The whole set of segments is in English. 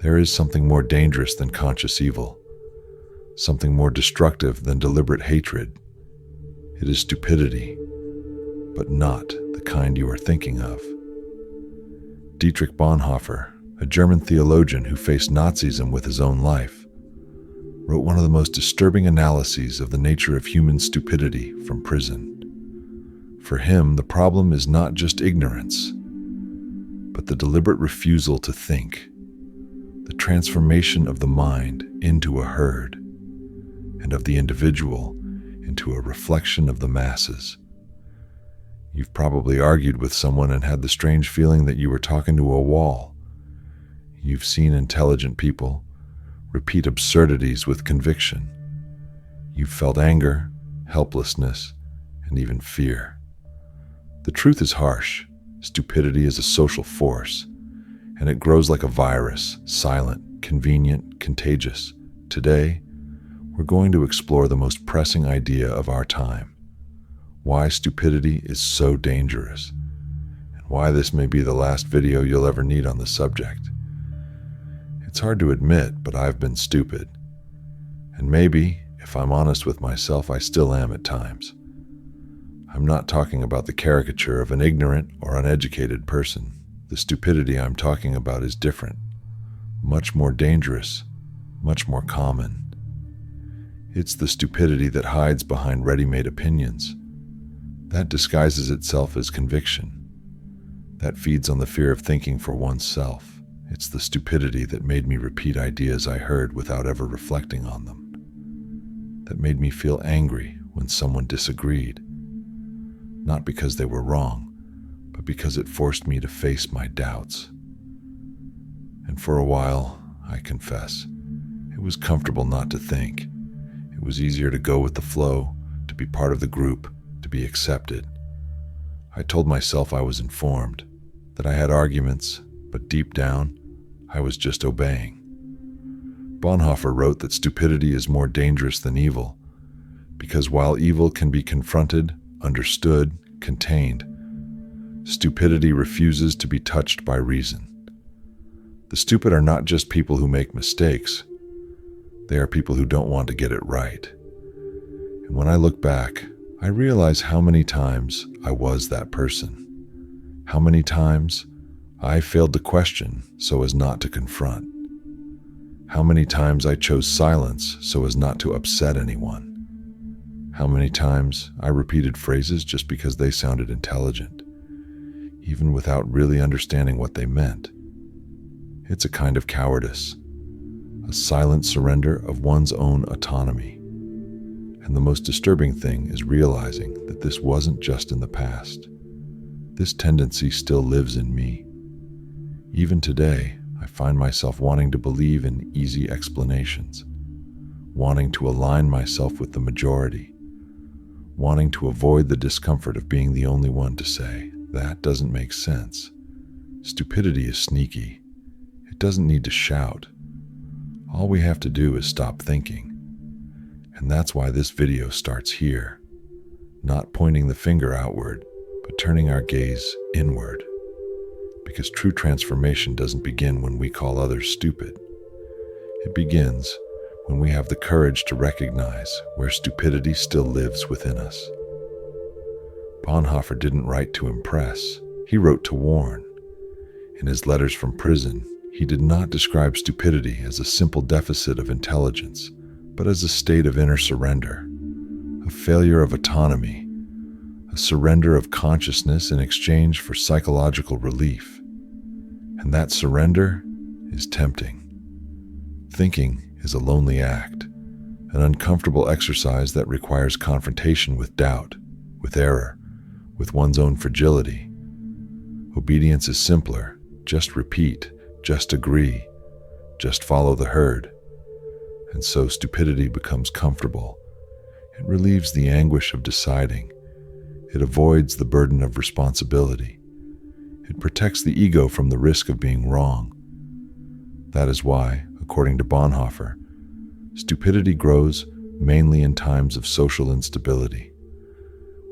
There is something more dangerous than conscious evil, something more destructive than deliberate hatred. It is stupidity, but not the kind you are thinking of. Dietrich Bonhoeffer, a German theologian who faced Nazism with his own life, wrote one of the most disturbing analyses of the nature of human stupidity from prison. For him, the problem is not just ignorance, but the deliberate refusal to think, the transformation of the mind into a herd, and of the individual into a reflection of the masses. You've probably argued with someone and had the strange feeling that you were talking to a wall. You've seen intelligent people repeat absurdities with conviction. You've felt anger, helplessness, and even fear. The truth is harsh. Stupidity is a social force, and it grows like a virus, silent, convenient, contagious. Today, we're going to explore the most pressing idea of our time: why stupidity is so dangerous, and why this may be the last video you'll ever need on the subject. It's hard to admit, but I've been stupid. And maybe, if I'm honest with myself, I still am at times. I'm not talking about the caricature of an ignorant or uneducated person. The stupidity I'm talking about is different, much more dangerous, much more common. It's the stupidity that hides behind ready-made opinions, that disguises itself as conviction, that feeds on the fear of thinking for oneself. It's the stupidity that made me repeat ideas I heard without ever reflecting on them, that made me feel angry when someone disagreed, not because they were wrong, but because it forced me to face my doubts. And for a while, I confess, it was comfortable not to think. It was easier to go with the flow, to be part of the group, to be accepted. I told myself I was informed, that I had arguments, but deep down, I was just obeying. Bonhoeffer wrote that stupidity is more dangerous than evil, because while evil can be confronted, understood, contained, stupidity refuses to be touched by reason. The stupid are not just people who make mistakes. They are people who don't want to get it right. And when I look back, I realize how many times I was that person. How many times I failed to question so as not to confront. How many times I chose silence so as not to upset anyone. How many times I repeated phrases just because they sounded intelligent, even without really understanding what they meant. It's a kind of cowardice, a silent surrender of one's own autonomy. And the most disturbing thing is realizing that this wasn't just in the past. This tendency still lives in me. Even today, I find myself wanting to believe in easy explanations, wanting to align myself with the majority, wanting to avoid the discomfort of being the only one to say, "That doesn't make sense." Stupidity is sneaky. It doesn't need to shout. All we have to do is stop thinking. And that's why this video starts here, not pointing the finger outward, but turning our gaze inward. Because true transformation doesn't begin when we call others stupid. It begins when we have the courage to recognize where stupidity still lives within us. Bonhoeffer didn't write to impress, he wrote to warn. In his letters from prison, he did not describe stupidity as a simple deficit of intelligence, but as a state of inner surrender, a failure of autonomy, a surrender of consciousness in exchange for psychological relief. And that surrender is tempting. Thinking is a lonely act, an uncomfortable exercise that requires confrontation with doubt, with error, with one's own fragility. Obedience is simpler. Just repeat, just agree, just follow the herd. And so stupidity becomes comfortable. It relieves the anguish of deciding. It avoids the burden of responsibility. It protects the ego from the risk of being wrong. That is why, according to Bonhoeffer, stupidity grows mainly in times of social instability.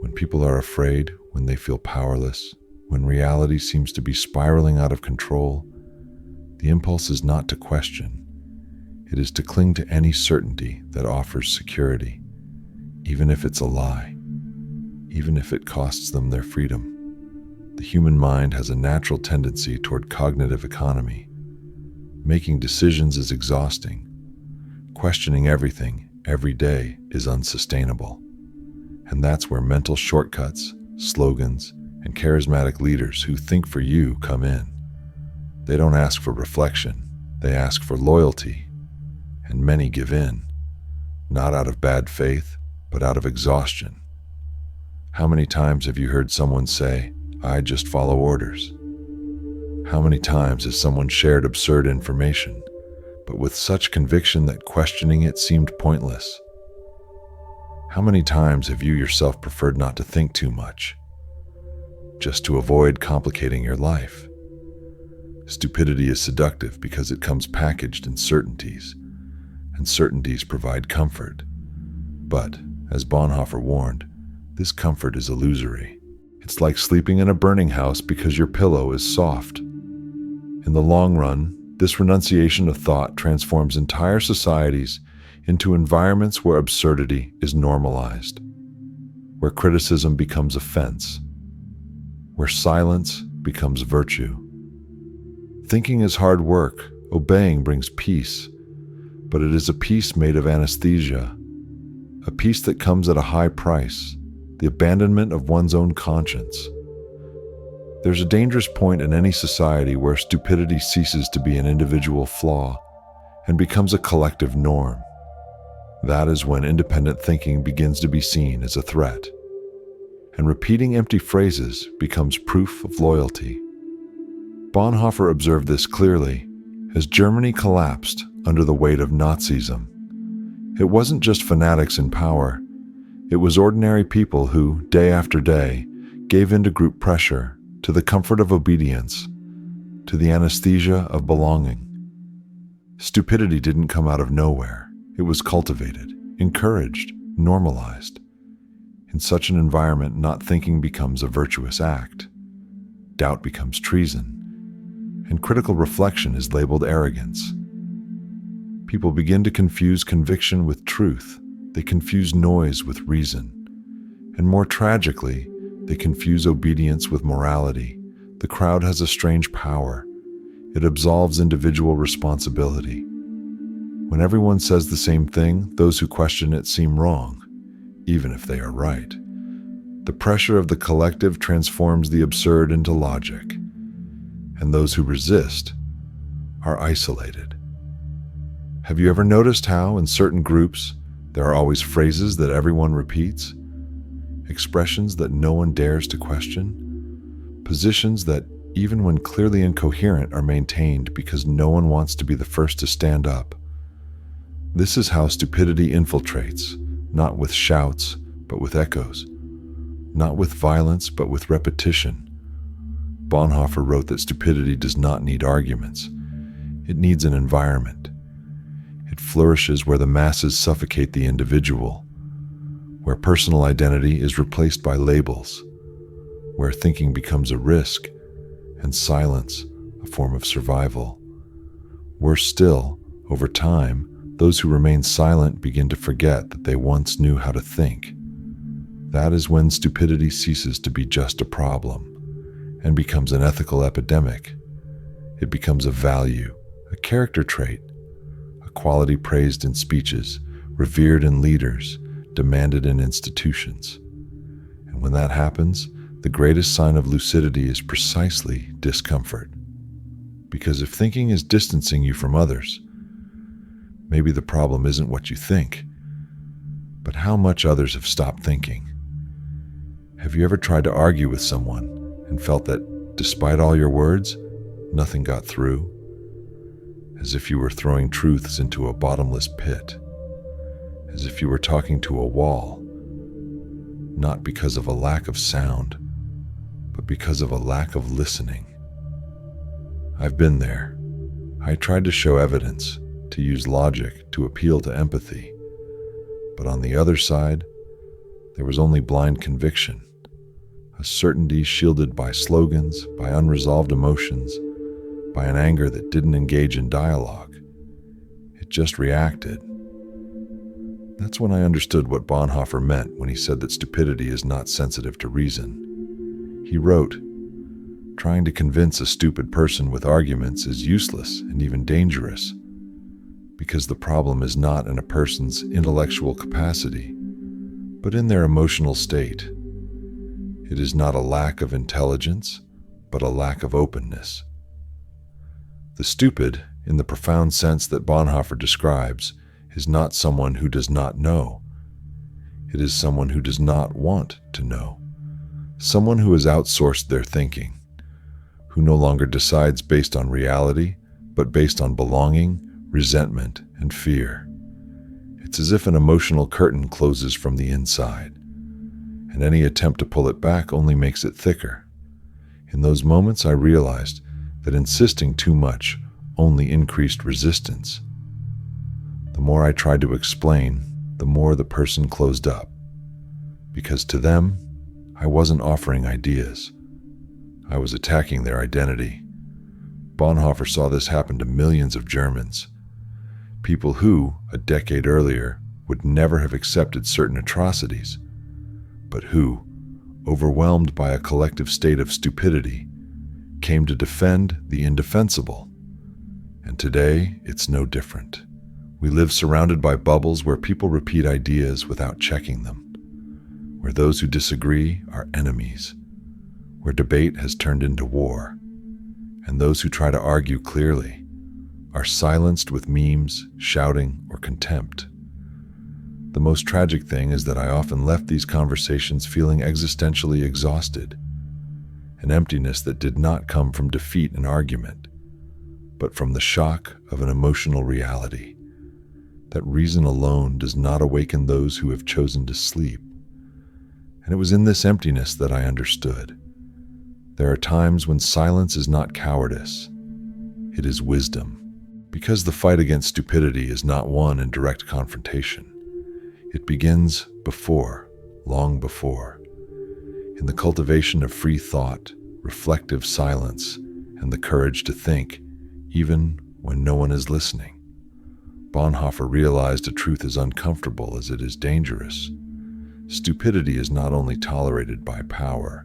When people are afraid, when they feel powerless, when reality seems to be spiraling out of control, The impulse is not to question. It is to cling to any certainty that offers security, even if it's a lie, even if it costs them their freedom. The human mind has a natural tendency toward cognitive economy. Making decisions is exhausting. Questioning everything, every day, is unsustainable. And that's where mental shortcuts, slogans, and charismatic leaders who think for you come in. They don't ask for reflection, they ask for loyalty. And many give in, not out of bad faith, but out of exhaustion. How many times have you heard someone say, "I just follow orders"? How many times has someone shared absurd information, but with such conviction that questioning it seemed pointless? How many times have you yourself preferred not to think too much, just to avoid complicating your life? Stupidity is seductive because it comes packaged in certainties, and certainties provide comfort. But, as Bonhoeffer warned, this comfort is illusory. It's like sleeping in a burning house because your pillow is soft. In the long run, this renunciation of thought transforms entire societies into environments where absurdity is normalized, where criticism becomes offense, where silence becomes virtue. Thinking is hard work, obeying brings peace, but it is a peace made of anesthesia, a peace that comes at a high price, the abandonment of one's own conscience. There's a dangerous point in any society where stupidity ceases to be an individual flaw and becomes a collective norm. That is when independent thinking begins to be seen as a threat, and repeating empty phrases becomes proof of loyalty. Bonhoeffer observed this clearly as Germany collapsed under the weight of Nazism. It wasn't just fanatics in power, it was ordinary people who, day after day, gave in to group pressure, to the comfort of obedience, to the anesthesia of belonging. Stupidity didn't come out of nowhere. It was cultivated, encouraged, normalized. In such an environment, not thinking becomes a virtuous act. Doubt becomes treason, and critical reflection is labeled arrogance. People begin to confuse conviction with truth. They confuse noise with reason. And more tragically, they confuse obedience with morality. The crowd has a strange power. It absolves individual responsibility. When everyone says the same thing, those who question it seem wrong, even if they are right. The pressure of the collective transforms the absurd into logic, and those who resist are isolated. Have you ever noticed how, in certain groups, there are always phrases that everyone repeats? Expressions that no one dares to question? Positions that, even when clearly incoherent, are maintained because no one wants to be the first to stand up. This is how stupidity infiltrates, not with shouts, but with echoes. Not with violence, but with repetition. Bonhoeffer wrote that stupidity does not need arguments. It needs an environment. It flourishes where the masses suffocate the individual, where personal identity is replaced by labels, where thinking becomes a risk and silence a form of survival. Worse still, over time, those who remain silent begin to forget that they once knew how to think. That is when stupidity ceases to be just a problem and becomes an ethical epidemic. It becomes a value, a character trait, a quality praised in speeches, revered in leaders, demanded in institutions. And when that happens, the greatest sign of lucidity is precisely discomfort. Because if thinking is distancing you from others, maybe the problem isn't what you think, but how much others have stopped thinking. Have you ever tried to argue with someone and felt that, despite all your words, nothing got through? As if you were throwing truths into a bottomless pit. As if you were talking to a wall, not because of a lack of sound, but because of a lack of listening. I've been there. I tried to show evidence, to use logic, to appeal to empathy. But on the other side, there was only blind conviction, a certainty shielded by slogans, by unresolved emotions, by an anger that didn't engage in dialogue. It just reacted. That's when I understood what Bonhoeffer meant when he said that stupidity is not sensitive to reason. He wrote, "Trying to convince a stupid person with arguments is useless and even dangerous, because the problem is not in a person's intellectual capacity, but in their emotional state. It is not a lack of intelligence, but a lack of openness." The stupid, in the profound sense that Bonhoeffer describes, is not someone who does not know. It is someone who does not want to know. Someone who has outsourced their thinking, who no longer decides based on reality, but based on belonging, resentment, and fear. It's as if an emotional curtain closes from the inside, and any attempt to pull it back only makes it thicker. In those moments, I realized that insisting too much only increased resistance. The more I tried to explain, the more the person closed up, because to them, I wasn't offering ideas. I was attacking their identity. Bonhoeffer saw this happen to millions of Germans, people who, a decade earlier, would never have accepted certain atrocities, but who, overwhelmed by a collective state of stupidity, came to defend the indefensible. And today, it's no different. We live surrounded by bubbles where people repeat ideas without checking them, where those who disagree are enemies, where debate has turned into war, and those who try to argue clearly are silenced with memes, shouting, or contempt. The most tragic thing is that I often left these conversations feeling existentially exhausted, an emptiness that did not come from defeat and argument, but from the shock of an emotional reality, that reason alone does not awaken those who have chosen to sleep. And it was in this emptiness that I understood. There are times when silence is not cowardice, it is wisdom. Because the fight against stupidity is not won in direct confrontation. It begins before, long before, in the cultivation of free thought, reflective silence, and the courage to think, even when no one is listening. Bonhoeffer realized a truth as uncomfortable as it is dangerous. Stupidity is not only tolerated by power,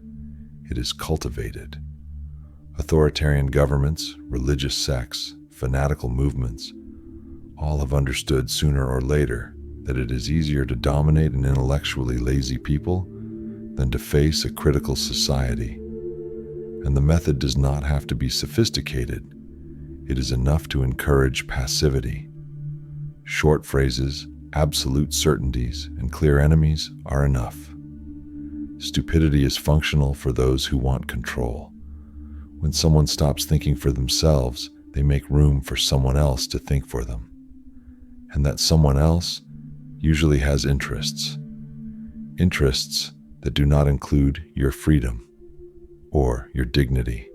it is cultivated. Authoritarian governments, religious sects, fanatical movements, all have understood sooner or later that it is easier to dominate an intellectually lazy people than to face a critical society. And the method does not have to be sophisticated. It is enough to encourage passivity. Short phrases, absolute certainties, and clear enemies are enough. Stupidity is functional for those who want control. When someone stops thinking for themselves, they make room for someone else to think for them. And that someone else usually has interests that do not include your freedom or your dignity.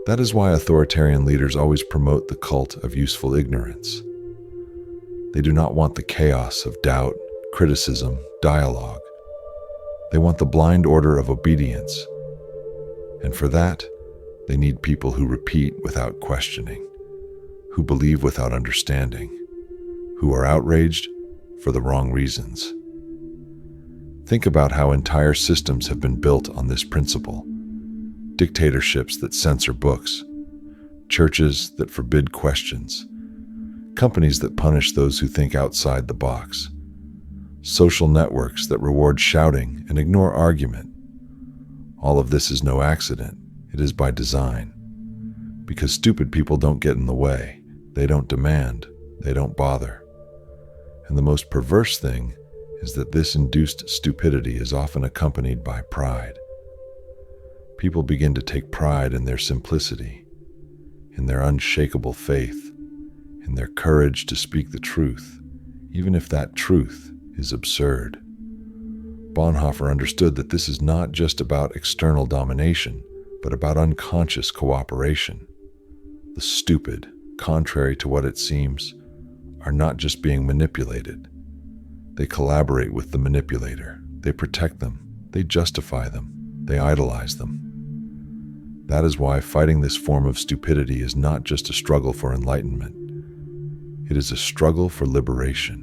That is why authoritarian leaders always promote the cult of useful ignorance. They do not want the chaos of doubt, criticism, dialogue. They want the blind order of obedience. And for that, they need people who repeat without questioning, who believe without understanding, who are outraged for the wrong reasons. Think about how entire systems have been built on this principle. Dictatorships that censor books, churches that forbid questions, companies that punish those who think outside the box, social networks that reward shouting and ignore argument. All of this is no accident. It is by design. Because stupid people don't get in the way. They don't demand. They don't bother. And the most perverse thing is that this induced stupidity is often accompanied by pride. People begin to take pride in their simplicity, in their unshakable faith, in their courage to speak the truth, even if that truth is absurd. Bonhoeffer understood that this is not just about external domination, but about unconscious cooperation. The stupid, contrary to what it seems, are not just being manipulated. They collaborate with the manipulator. They protect them. They justify them. They idolize them. That is why fighting this form of stupidity is not just a struggle for enlightenment. It is a struggle for liberation.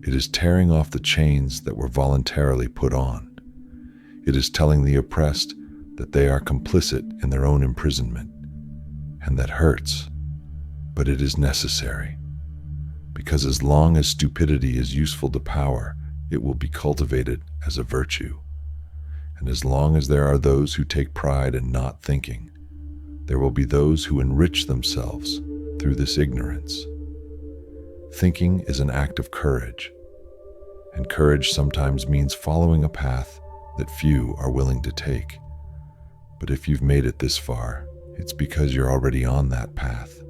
It is tearing off the chains that were voluntarily put on. It is telling the oppressed that they are complicit in their own imprisonment. And that hurts, but it is necessary. Because as long as stupidity is useful to power, it will be cultivated as a virtue. And as long as there are those who take pride in not thinking, there will be those who enrich themselves through this ignorance. Thinking is an act of courage, and courage sometimes means following a path that few are willing to take. But if you've made it this far, it's because you're already on that path.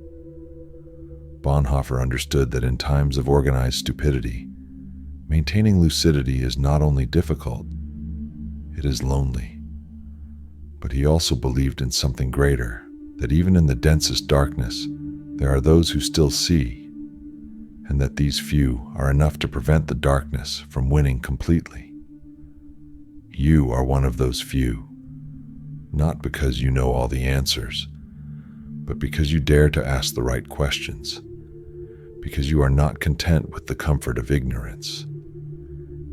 Bonhoeffer understood that in times of organized stupidity, maintaining lucidity is not only difficult, it is lonely. But he also believed in something greater, that even in the densest darkness, there are those who still see, and that these few are enough to prevent the darkness from winning completely. You are one of those few, not because you know all the answers, but because you dare to ask the right questions, because you are not content with the comfort of ignorance,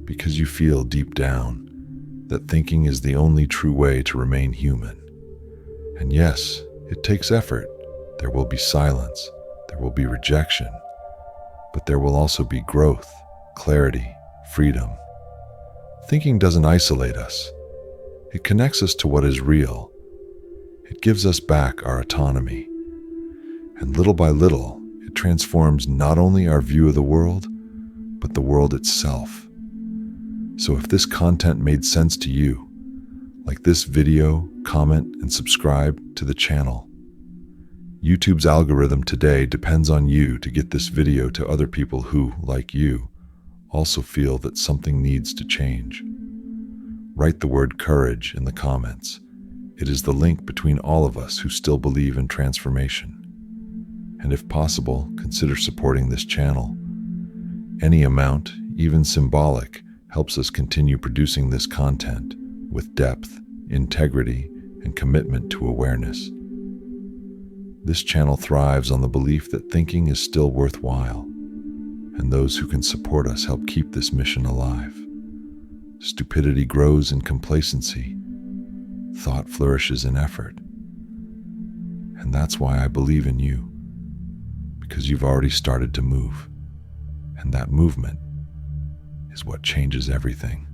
because you feel deep down that thinking is the only true way to remain human. And yes, it takes effort. There will be silence, there will be rejection, but there will also be growth, clarity, freedom. Thinking doesn't isolate us. It connects us to what is real. It gives us back our autonomy. And little by little, it transforms not only our view of the world, but the world itself. So if this content made sense to you, like this video, comment, and subscribe to the channel. YouTube's algorithm today depends on you to get this video to other people who, like you, also feel that something needs to change. Write the word courage in the comments. It is the link between all of us who still believe in transformation. And if possible, consider supporting this channel. Any amount, even symbolic, helps us continue producing this content with depth, integrity, and commitment to awareness. This channel thrives on the belief that thinking is still worthwhile, and those who can support us help keep this mission alive. Stupidity grows in complacency. Thought flourishes in effort. And that's why I believe in you, because you've already started to move, and that movement is what changes everything.